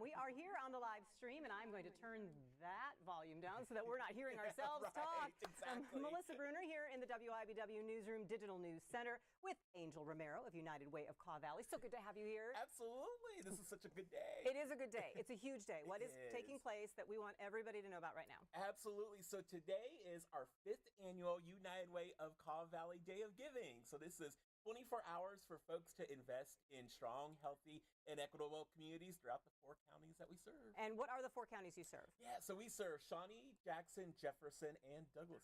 We are here on the live stream, and I'm going to turn that volume down so that we're not hearing ourselves Right, talk. exactly. Melissa Bruner here in the WIBW Newsroom Digital News Center with Angel Romero of United Way of Kaw Valley. So good to have you here. Absolutely. This is such a good day. It is a good day. It's a huge day. What is It taking place that we want everybody to know about right now? Absolutely. So today is our 5th annual United Way of Kaw Valley Day of Giving. So this is 24 hours for folks to invest in strong, healthy, and equitable communities throughout the 4 counties that we serve. And what are the 4 counties you serve? Yeah, so we serve Shawnee, Jackson, Jefferson, and Douglas.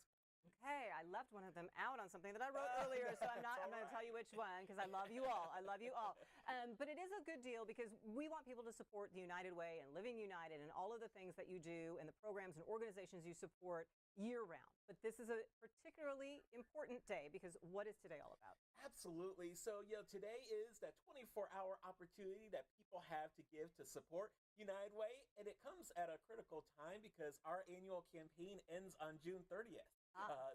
Okay, I left one of them out on something that I wrote earlier, so I'm going to tell you which one because I love you all. I love you all. But it is a good deal because we want people to support the United Way and Living United and all of the things that you do and the programs and organizations you support year-round. But this is a particularly important day because what is today all about? Absolutely. So, today is that 24-hour opportunity that people have to give to support United Way, and it comes at a critical time because our annual campaign ends on June 30th.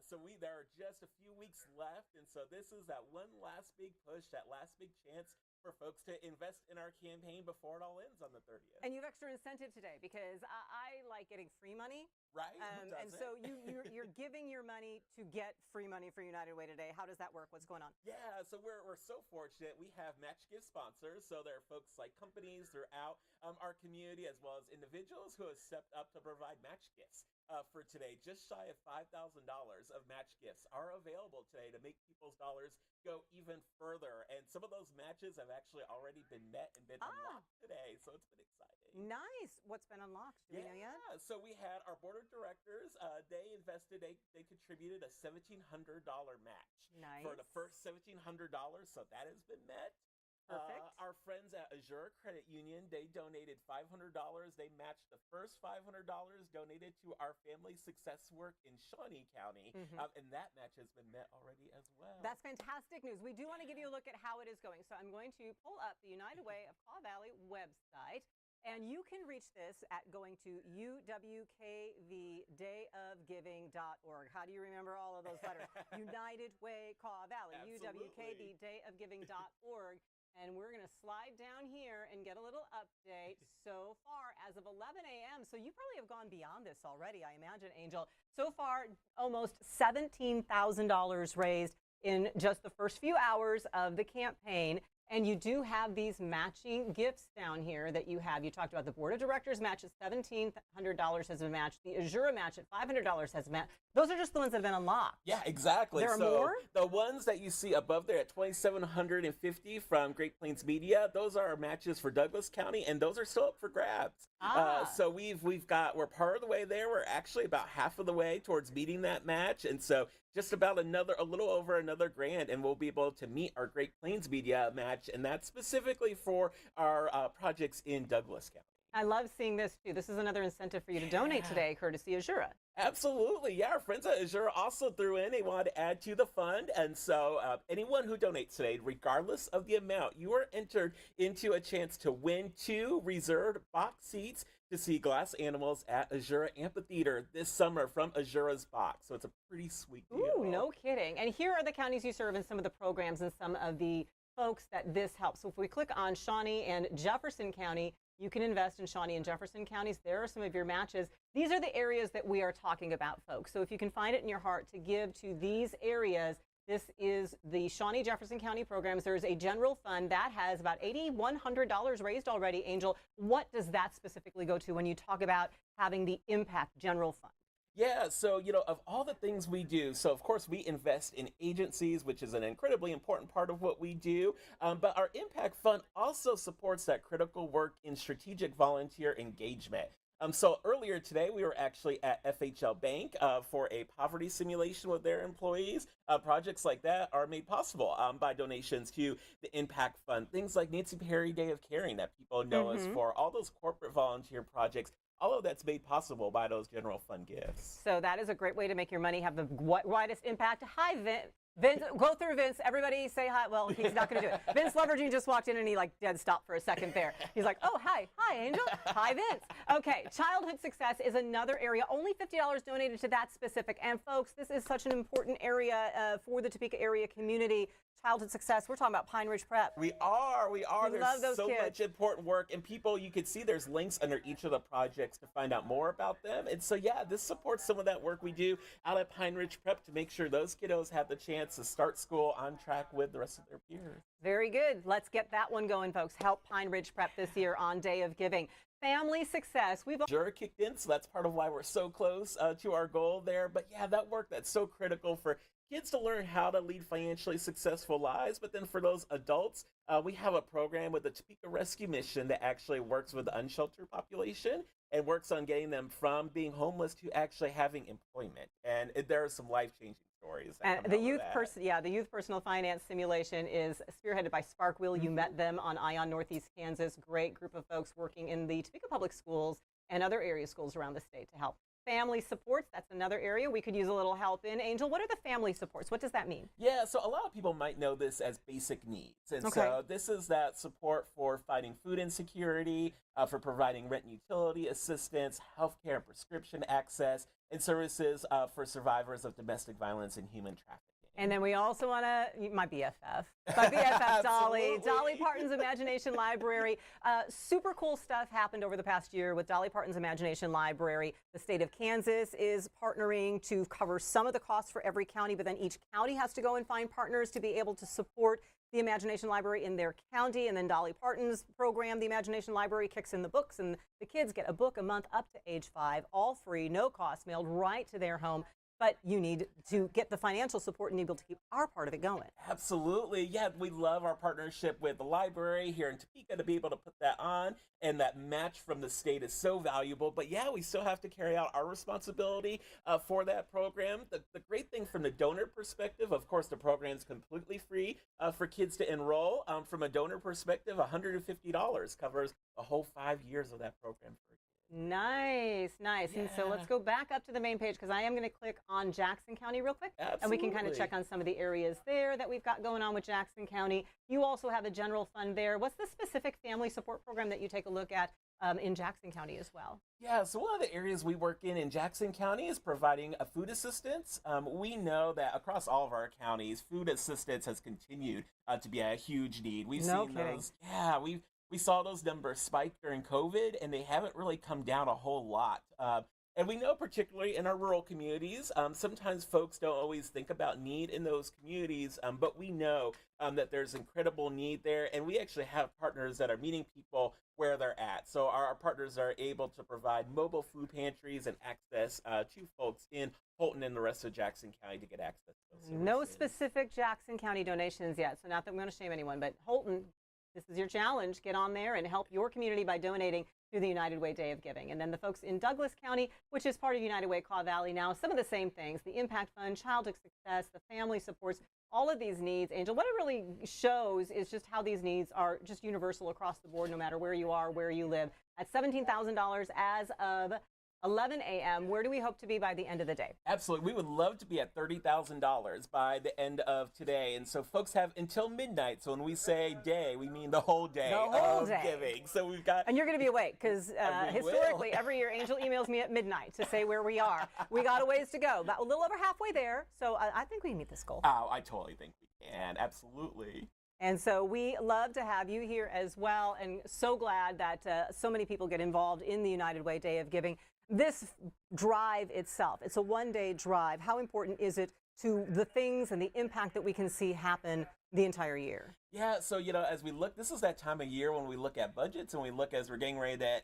So there are just a few weeks left, and so this is that one last big push, that last big chance for folks to invest in our campaign before it all ends on the 30th. And you have extra incentive today because I like getting free money. Right. And so you're giving your money to get free money for United Way today. How does that work? What's going on? Yeah, so we're so fortunate. We have match gift sponsors. So there are folks like companies throughout our community as well as individuals who have stepped up to provide match gifts. For today, just shy of $5,000 of match gifts are available today to make people's dollars go even further. And some of those matches have actually already been met and been unlocked today. So it's been exciting. Nice. What's been unlocked? Do we know yet? Yeah. So we had our board of directors. They contributed a $1,700 match for the first $1,700. So that has been met. Perfect. Our friends at Azure Credit Union, they donated $500. They matched the first $500 donated to our family success work in Shawnee County. And that match has been met already as well. That's fantastic news. We do want to give you a look at how it is going. So I'm going to pull up the United Way of Kaw Valley website. And you can reach this at going to uwkvdayofgiving.org. How do you remember all of those letters? United Way Kaw Valley, uwkvdayofgiving.org. And we're going to slide down here and get a little update so far as of 11 a.m. So you probably have gone beyond this already, I imagine, Angel. So far, almost $17,000 raised in just the first few hours of the campaign. And you do have these matching gifts down here that you have. You talked about the board of directors match at $1,700 has been matched. The Azure match at $500 has been matched. Those are just the ones that have been unlocked. Yeah, exactly. There are more? The ones that you see above there at $2,750 from Great Plains Media, those are our matches for Douglas County, and those are still up for grabs. So we're part of the way there. We're actually about half of the way towards meeting that match, and so just about a little over another grand, and we'll be able to meet our Great Plains Media match, and that's specifically for our projects in Douglas County. I love seeing this too. This is another incentive for you to donate today, courtesy Azure. Absolutely. Yeah, our friends at Azure also threw in. They wanted to add to the fund. And so anyone who donates today, regardless of the amount, you are entered into a chance to win 2 reserved box seats to see glass animals at Azure Amphitheater this summer from Azure's box. So it's a pretty sweet deal. Ooh, no kidding. And here are the counties you serve and some of the programs and some of the folks that this helps. So if we click on Shawnee and Jefferson County, you can invest in Shawnee and Jefferson counties. There are some of your matches. These are the areas that we are talking about, folks. So if you can find it in your heart to give to these areas, this is the Shawnee Jefferson County programs. There's a general fund that has about $8,100 raised already. Angel, what does that specifically go to when you talk about having the Impact General Fund? Yeah, so, of all the things we do, so of course we invest in agencies, which is an incredibly important part of what we do, but our Impact Fund also supports that critical work in strategic volunteer engagement. So earlier today, we were actually at FHL Bank for a poverty simulation with their employees. Projects like that are made possible by donations to the Impact Fund. Things like Nancy Perry Day of Caring that people know us for, all those corporate volunteer projects. All of that's made possible by those general fund gifts. So that is a great way to make your money have the widest impact. Hi, Vince, go through Vince. Everybody say hi. Well, he's not going to do it. Vince Leveraging just walked in and he dead stopped for a second there. He's like, oh, hi, Angel. Hi, Vince. Okay, childhood success is another area. Only $50 donated to that specific. And folks, this is such an important area for the Topeka area community. childhood success. We're talking about Pine Ridge Prep. We are. We There's love those so kids. much important work, and people, you can see there's links under each of the projects to find out more about them. And so, yeah, this supports some of that work we do out at Pine Ridge Prep to make sure those kiddos have the chance to start school on track with the rest of their peers. Very good. Let's get that one going, folks. Help Pine Ridge Prep this year on Day of Giving. Family success. We've Jura kicked in, so that's part of why we're so close to our goal there. But yeah, that work that's so critical for kids to learn how to lead financially successful lives. But then for those adults, we have a program with the Topeka Rescue Mission that actually works with the unsheltered population and works on getting them from being homeless to actually having employment. And there are some life-changing stories. And the youth the youth personal finance simulation is spearheaded by Spark Wheel. You met them on Ion Northeast Kansas. Great group of folks working in the Topeka Public Schools and other area schools around the state to help. Family supports, that's another area we could use a little help in. Angel, what are the family supports? What does that mean? Yeah, so a lot of people might know this as basic needs. And so this is that support for fighting food insecurity, for providing rent and utility assistance, healthcare and prescription access, and services for survivors of domestic violence and human trafficking. And then we also want to, my BFF, Dolly Parton's Imagination Library. Super cool stuff happened over the past year with Dolly Parton's Imagination Library. The state of Kansas is partnering to cover some of the costs for every county, but then each county has to go and find partners to be able to support the Imagination Library in their county. And then Dolly Parton's program, the Imagination Library, kicks in the books, and the kids get a book a month up to age 5, all free, no cost, mailed right to their home. But you need to get the financial support and be able to keep our part of it going. Absolutely. Yeah, we love our partnership with the library here in Topeka to be able to put that on. And that match from the state is so valuable. But yeah, we still have to carry out our responsibility for that program. The great thing from the donor perspective, of course, the program is completely free for kids to enroll. From a donor perspective, $150 covers the whole 5 years of that program for a kid. Nice. Yeah. And so let's go back up to the main page because I am going to click on Jackson County real quick. Absolutely. And we can kind of check on some of the areas there that we've got going on with Jackson County. You also have a general fund there. What's the specific family support program that you take a look at in Jackson County as well? Yeah, so one of the areas we work in Jackson County is providing a food assistance. We know that across all of our counties, food assistance has continued to be a huge need. We've seen those. Yeah, we saw those numbers spike during COVID, and they haven't really come down a whole lot. And we know, particularly in our rural communities, sometimes folks don't always think about need in those communities, but we know that there's incredible need there, and we actually have partners that are meeting people where they're at. So our partners are able to provide mobile food pantries and access to folks in Holton and the rest of Jackson County to get access to those services. No specific Jackson County donations yet, so not that I'm going to shame anyone, but Holton, this is your challenge. Get on there and help your community by donating through the United Way Day of Giving. And then the folks in Douglas County, which is part of United Way Kaw Valley now, some of the same things, the Impact Fund, childhood success, the family supports, all of these needs. Angel, what it really shows is just how these needs are just universal across the board, no matter where you are, where you live. At $17,000 as of 11 a.m. Where do we hope to be by the end of the day? Absolutely. We would love to be at $30,000 by the end of today. And so folks have until midnight. So when we say day, we mean the whole day of giving. So we've got... And you're going to be awake because historically, every year, Angel emails me at midnight to say where we are. We got a ways to go, but a little over halfway there. So I think we can meet this goal. Oh, I totally think we can. Absolutely. And so we love to have you here as well, and so glad that so many people get involved in the United Way Day of Giving. This drive itself, it's a one-day drive. How important is it to the things and the impact that we can see happen the entire year? Yeah, so, as we look, this is that time of year when we look at budgets and we look as we're getting ready to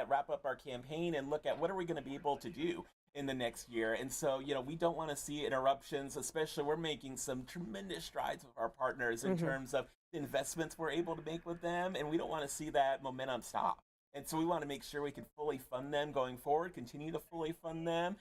wrap up our campaign and look at what are we going to be able to do in the next year. And so, we don't want to see interruptions, especially we're making some tremendous strides with our partners in terms of the investments we're able to make with them, and we don't want to see that momentum stop. And so we want to make sure we can fully fund them going forward, continue to fully fund them.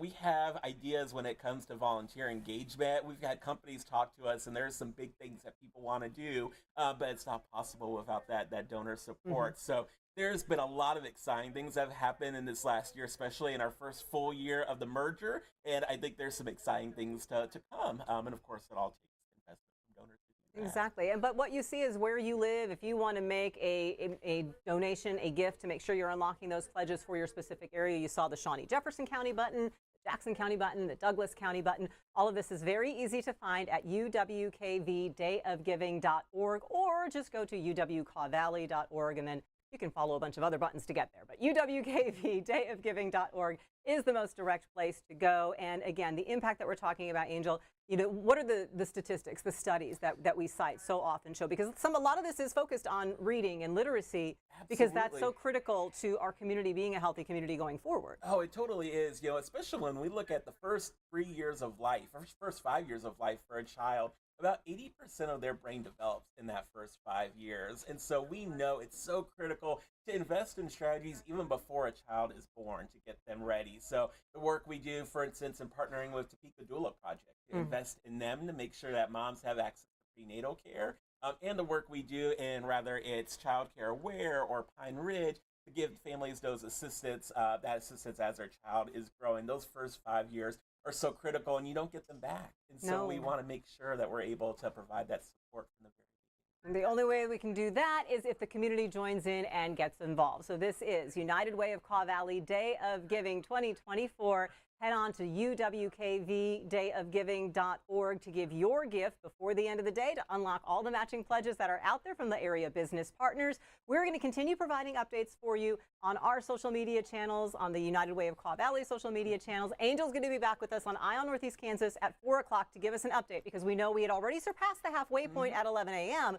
We have ideas when it comes to volunteer engagement. We've had companies talk to us, and there's some big things that people want to do, but it's not possible without that donor support. So there's been a lot of exciting things that have happened in this last year, especially in our first full year of the merger. And I think there's some exciting things to come. And of course, it all takes investment from donors. Exactly. But what you see is where you live. If you want to make a donation, a gift to make sure you're unlocking those pledges for your specific area, you saw the Shawnee Jefferson County button, Jackson County button, the Douglas County button. All of this is very easy to find at uwkvdayofgiving.org, or just go to uwcawvalley.org, and then you can follow a bunch of other buttons to get there. But uwkvdayofgiving.org is the most direct place to go. And again, the impact that we're talking about, Angel, what are the statistics, the studies that we cite so often show? Because a lot of this is focused on reading and literacy. Absolutely. Because that's so critical to our community being a healthy community going forward. Oh, it totally is. Especially when we look at the first 3 years of life, or first 5 years of life for a child. About 80% of their brain develops in that first 5 years. And so we know it's so critical to invest in strategies even before a child is born to get them ready. So the work we do, for instance, in partnering with Topeka Doula Project, to invest in them to make sure that moms have access to prenatal care, and the work we do in, whether it's Child Care Aware or Pine Ridge, to give families those assistance, that assistance as their child is growing. Those first 5 years are so critical, and you don't get them back. And so we want to make sure that we're able to provide that support from the very beginning. And the only way we can do that is if the community joins in and gets involved. So this is United Way of Kaw Valley Day of Giving 2024. Head on to uwkvdayofgiving.org to give your gift before the end of the day to unlock all the matching pledges that are out there from the area business partners. We're going to continue providing updates for you on our social media channels, on the United Way of Kaw Valley social media channels. Angel's going to be back with us on Eye on Northeast Kansas at 4 o'clock to give us an update, because we know we had already surpassed the halfway point at 11 a.m.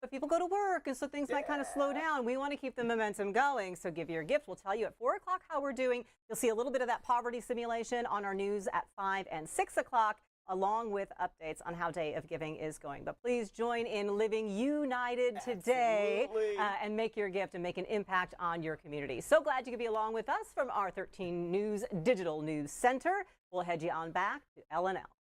But people go to work, and so things might kind of slow down. We want to keep the momentum going, so give your gift. We'll tell you at 4 o'clock how we're doing. You'll see a little bit of that poverty simulation on our news at 5 and 6 o'clock, along with updates on how Day of Giving is going. But please join in living united today and make your gift and make an impact on your community. So glad you could be along with us from our 13 News Digital News Center. We'll head you on back to LNL.